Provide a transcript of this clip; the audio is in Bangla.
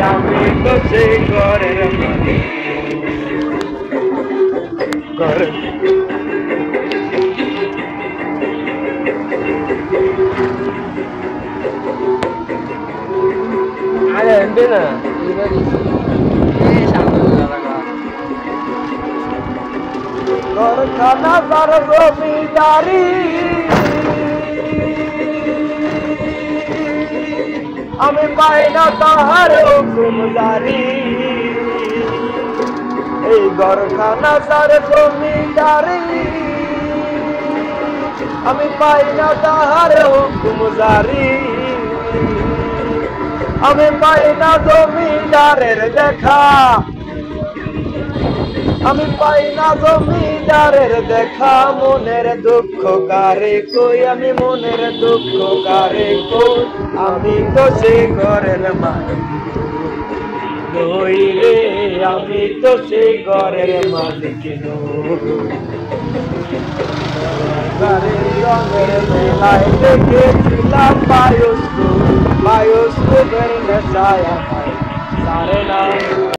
আমি তো সেই ঘরের মালিক ঘর আরে এমবি না ঘরখানা তার জমিদারি আমি পাই না তাহার হুকুমদারি এই ঘরখানা তার জমিদারি আমি পাই না তাহার হুকুমদারি আমি পাই না জমিদারের দেখা আমি পাই না জমিদারের দেখা মনের দুঃখ কারে কই আমি মনের দুঃখ কারে কই আমি তো সেই ঘরের মালিক নই রে আমি তো সেই ঘরের মালিক রঙের মেলায় দেখেছিলাম বায়ুস্কোপের নেশায় আমায় সারে না